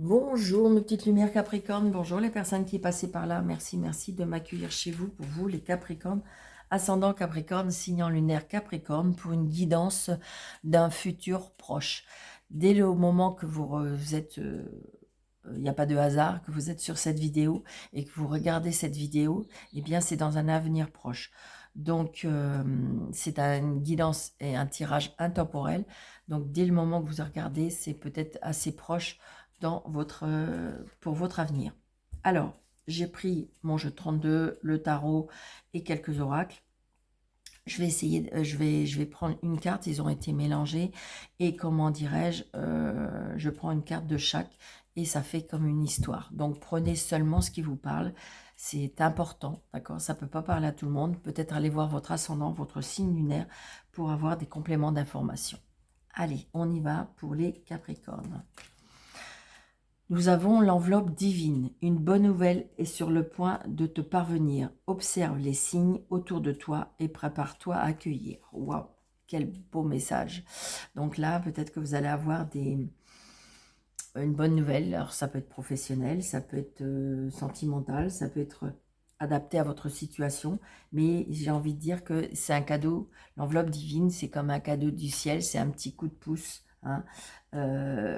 Bonjour mes petites lumières Capricorne, bonjour les personnes qui passent par là, merci de m'accueillir chez vous, pour vous les Capricornes, ascendant Capricorne, signe lunaire Capricorne, pour une guidance d'un futur proche. Dès le moment que vous êtes, il n'y a pas de hasard, que vous êtes sur cette vidéo et que vous regardez cette vidéo, eh bien c'est dans un avenir proche. Donc c'est une guidance et un tirage intemporel, donc dès le moment que vous regardez, c'est peut-être assez proche dans pour votre avenir. Alors, j'ai pris mon jeu 32, le tarot et quelques oracles. Je vais essayer, je vais prendre une carte, ils ont été mélangés, et comment dirais-je, je prends une carte de chaque, et ça fait comme une histoire. Donc, prenez seulement ce qui vous parle, c'est important, d'accord? Ça ne peut pas parler à tout le monde, peut-être aller voir votre ascendant, votre signe lunaire, pour avoir des compléments d'information. Allez, on y va pour les Capricornes. Nous avons l'enveloppe divine. Une bonne nouvelle est sur le point de te parvenir. Observe les signes autour de toi et prépare-toi à accueillir. Waouh, quel beau message. Donc là, peut-être que vous allez avoir une bonne nouvelle. Alors ça peut être professionnel, ça peut être sentimental, ça peut être adapté à votre situation. Mais j'ai envie de dire que c'est un cadeau. L'enveloppe divine, c'est comme un cadeau du ciel. C'est un petit coup de pouce. Hein,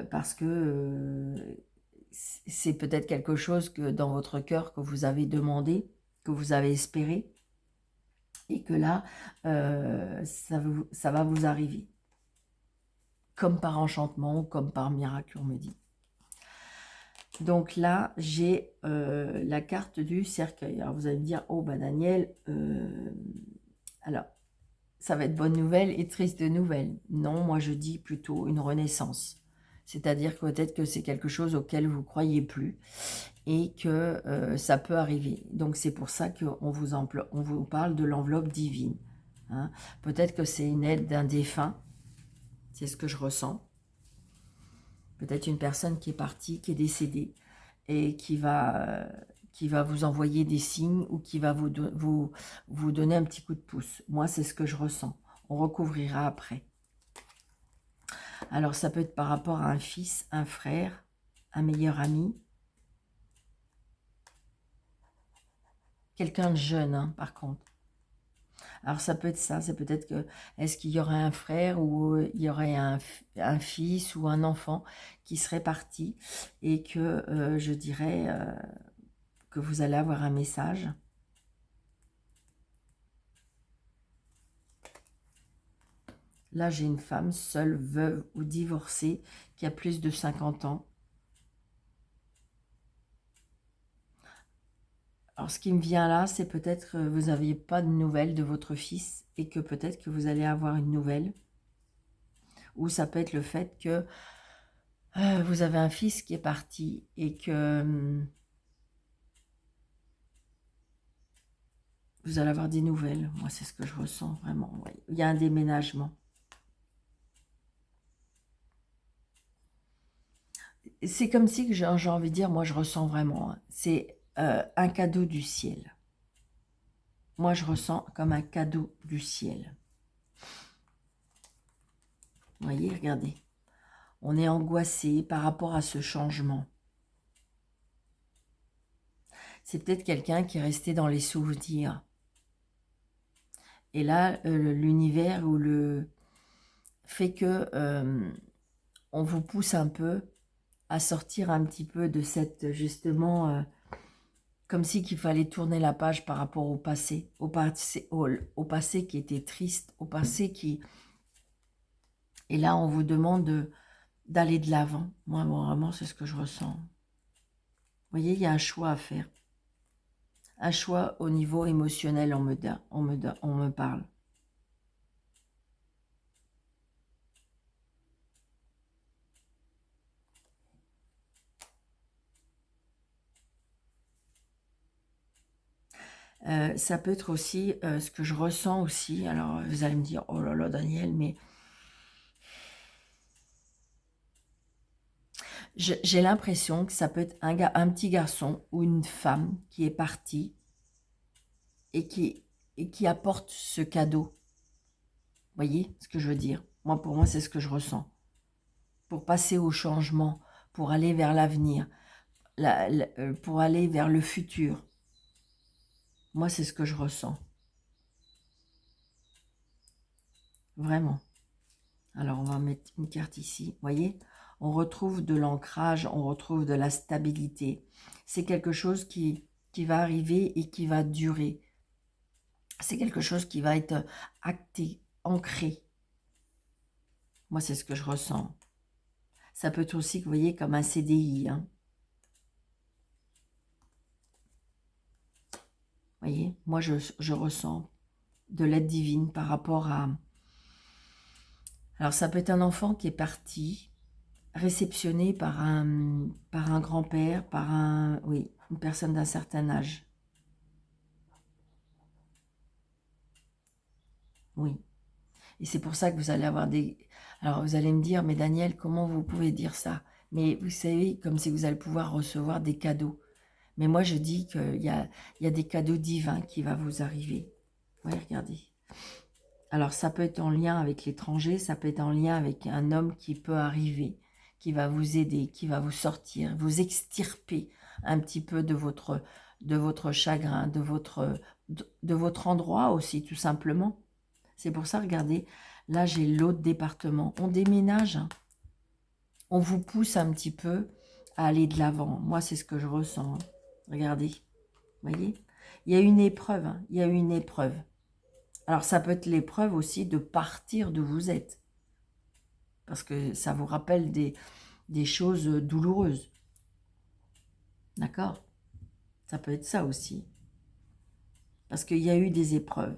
parce que c'est peut-être quelque chose que dans votre cœur que vous avez demandé, que vous avez espéré, et que là, ça va vous arriver. Comme par enchantement ou comme par miracle, on me dit. Donc là, j'ai la carte du cercueil. Alors vous allez me dire, oh bah Daniel, alors ça va être bonne nouvelle et triste nouvelle. Non, moi je dis plutôt une renaissance. C'est-à-dire que peut-être que c'est quelque chose auquel vous ne croyez plus et que ça peut arriver. Donc c'est pour ça qu'on vous parle de l'enveloppe divine. Hein. Peut-être que c'est une aide d'un défunt, c'est ce que je ressens. Peut-être une personne qui est partie, qui est décédée et qui va vous envoyer des signes ou qui va vous donner un petit coup de pouce. Moi, c'est ce que je ressens. On recouvrira après. Alors, ça peut être par rapport à un fils, un frère, un meilleur ami. Quelqu'un de jeune, hein, par contre. Alors, ça peut être ça. C'est peut-être que, est-ce qu'il y aurait un frère ou il y aurait un fils ou un enfant qui serait parti et que, je dirais, que vous allez avoir un message. Là, j'ai une femme seule, veuve ou divorcée qui a plus de 50 ans. Alors, ce qui me vient là, c'est peut-être que vous n'aviez pas de nouvelles de votre fils et que peut-être que vous allez avoir une nouvelle. Ou ça peut être le fait que vous avez un fils qui est parti et que vous allez avoir des nouvelles. Moi, c'est ce que je ressens vraiment. Ouais. Il y a un déménagement. C'est comme si, que j'ai envie de dire, moi, je ressens vraiment. Hein, c'est un cadeau du ciel. Moi, je ressens comme un cadeau du ciel. Vous voyez, regardez. On est angoissé par rapport à ce changement. C'est peut-être quelqu'un qui est resté dans les souvenirs. Et là, l'univers ou le fait que on vous pousse un peu à sortir un petit peu de cette, justement, comme si qu'il fallait tourner la page par rapport au passé, au passé qui était triste, au passé qui... Et là, on vous demande d'aller de l'avant. Moi, vraiment, c'est ce que je ressens. Vous voyez, il y a un choix à faire. Un choix au niveau émotionnel, on me parle. Ça peut être aussi ce que je ressens aussi. Alors, vous allez me dire, oh là là, Daniel, mais... J'ai l'impression que ça peut être un petit garçon ou une femme qui est parti et qui apporte ce cadeau. Vous voyez ce que je veux dire? Moi, pour moi, c'est ce que je ressens. Pour passer au changement, pour aller vers l'avenir, pour aller vers le futur. Moi, c'est ce que je ressens. Vraiment. Alors, on va mettre une carte ici. Vous voyez, on retrouve de l'ancrage, on retrouve de la stabilité. C'est quelque chose qui va arriver et qui va durer. C'est quelque chose qui va être acté, ancré. Moi, c'est ce que je ressens. Ça peut être aussi, vous voyez, comme un CDI. Hein. Vous voyez, moi, je ressens de l'aide divine par rapport à... Alors, ça peut être un enfant qui est parti, réceptionné par un grand-père, oui, une personne d'un certain âge. Oui. Et c'est pour ça que vous allez avoir des... Alors, vous allez me dire, mais Daniel, comment vous pouvez dire ça? Mais vous savez, comme si vous allez pouvoir recevoir des cadeaux. Mais moi, je dis qu'il y a des cadeaux divins qui vont vous arriver. Oui, regardez. Alors, ça peut être en lien avec l'étranger, ça peut être en lien avec un homme qui peut arriver, qui va vous aider, qui va vous sortir, vous extirper un petit peu de votre chagrin, de votre endroit aussi, tout simplement. C'est pour ça, regardez, là, j'ai l'autre département. On déménage, hein. On vous pousse un petit peu à aller de l'avant. Moi, c'est ce que je ressens. Hein. Regardez, vous voyez, il y a une épreuve, hein. Il y a une épreuve. Alors, ça peut être l'épreuve aussi de partir d'où vous êtes. Parce que ça vous rappelle des choses douloureuses. D'accord? Ça peut être ça aussi. Parce qu'il y a eu des épreuves.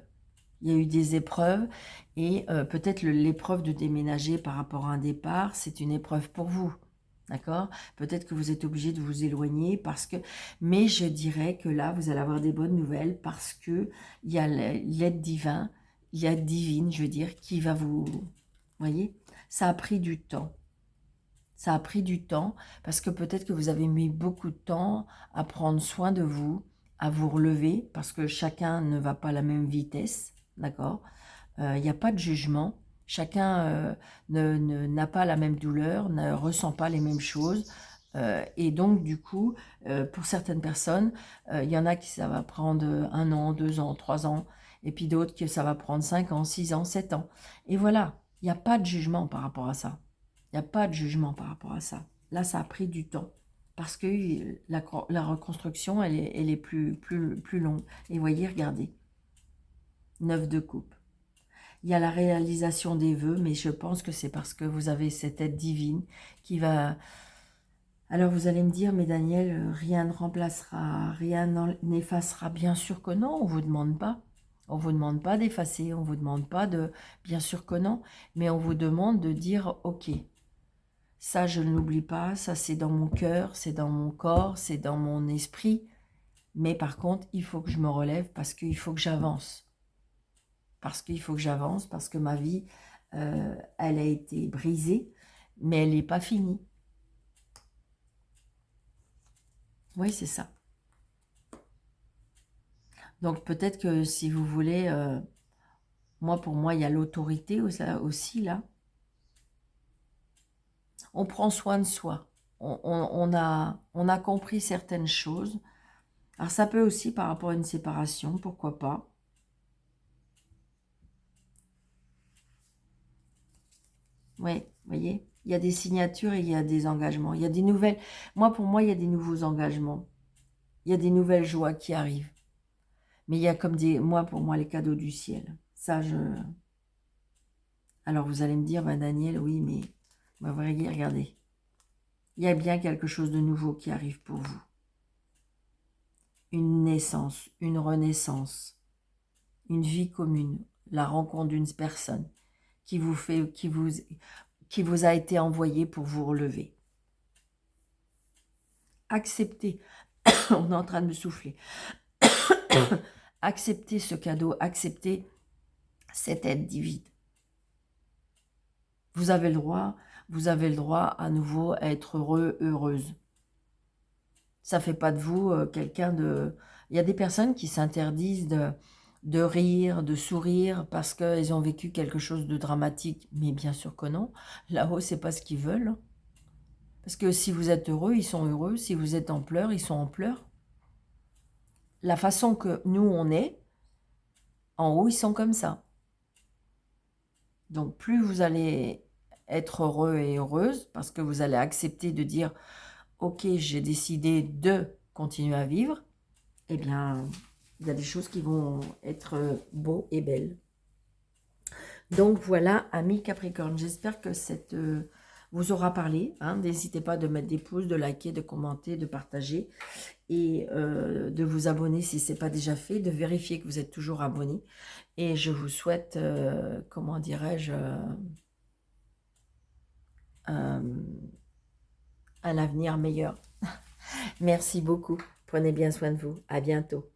Il y a eu des épreuves et peut-être l'épreuve de déménager par rapport à un départ, c'est une épreuve pour vous. D'accord? Peut-être que vous êtes obligé de vous éloigner parce que... Mais je dirais que là, vous allez avoir des bonnes nouvelles parce que il y a l'aide divine, l'aide divine, je veux dire, qui va vous... Voyez? Ça a pris du temps. Ça a pris du temps parce que peut-être que vous avez mis beaucoup de temps à prendre soin de vous, à vous relever parce que chacun ne va pas à la même vitesse. D'accord? Il n'y a pas de jugement. Chacun n'a pas la même douleur, ne ressent pas les mêmes choses. Et donc, du coup, pour certaines personnes, il y en a qui ça va prendre 1 an, 2 ans, 3 ans, et puis d'autres que ça va prendre 5 ans, 6 ans, 7 ans. Et voilà, il n'y a pas de jugement par rapport à ça. Il n'y a pas de jugement par rapport à ça. Là, ça a pris du temps. Parce que la reconstruction, elle est plus longue. Et voyez, regardez. 9 de coupe. Il y a la réalisation des vœux, mais je pense que c'est parce que vous avez cette aide divine qui va... Alors vous allez me dire, mais Daniel, rien ne remplacera, rien n'effacera. Bien sûr que non, on ne vous demande pas. On ne vous demande pas d'effacer, on ne vous demande pas de... Bien sûr que non, mais on vous demande de dire, ok, ça je ne l'oublie pas, ça c'est dans mon cœur, c'est dans mon corps, c'est dans mon esprit. Mais par contre, il faut que je me relève parce qu'il faut que j'avance. Parce qu'il faut que j'avance, parce que ma vie, elle a été brisée, mais elle n'est pas finie. Oui, c'est ça. Donc peut-être que si vous voulez, pour moi, il y a l'autorité aussi là. On prend soin de soi. On a compris certaines choses. Alors ça peut aussi par rapport à une séparation, pourquoi pas. Oui, vous voyez, il y a des signatures et il y a des engagements. Il y a des nouvelles. Pour moi, il y a des nouveaux engagements. Il y a des nouvelles joies qui arrivent. Mais il y a comme pour moi, les cadeaux du ciel. Ça, Alors, vous allez me dire, Daniel, oui, mais... voyez, regardez. Il y a bien quelque chose de nouveau qui arrive pour vous. Une naissance, une renaissance, une vie commune, la rencontre d'une personne qui vous a été envoyée pour vous relever. Acceptez. On est en train de me souffler. Acceptez ce cadeau, acceptez cette aide divine. Vous avez le droit à nouveau à être heureux, heureuse. Ça ne fait pas de vous quelqu'un de... Il y a des personnes qui s'interdisent de rire, de sourire parce qu'elles ont vécu quelque chose de dramatique. Mais bien sûr que non. Là-haut, c'est pas ce qu'ils veulent. Parce que si vous êtes heureux, ils sont heureux. Si vous êtes en pleurs, ils sont en pleurs. La façon que nous, on est, en haut, ils sont comme ça. Donc, plus vous allez être heureux et heureuse, parce que vous allez accepter de dire, ok, j'ai décidé de continuer à vivre, eh bien, il y a des choses qui vont être beaux et belles. Donc voilà, amis Capricorne, j'espère que cette vous aura parlé. Hein. N'hésitez pas de mettre des pouces, de liker, de commenter, de partager et de vous abonner si ce n'est pas déjà fait, de vérifier que vous êtes toujours abonné. Et je vous souhaite, comment dirais-je, un avenir meilleur. Merci beaucoup. Prenez bien soin de vous. À bientôt.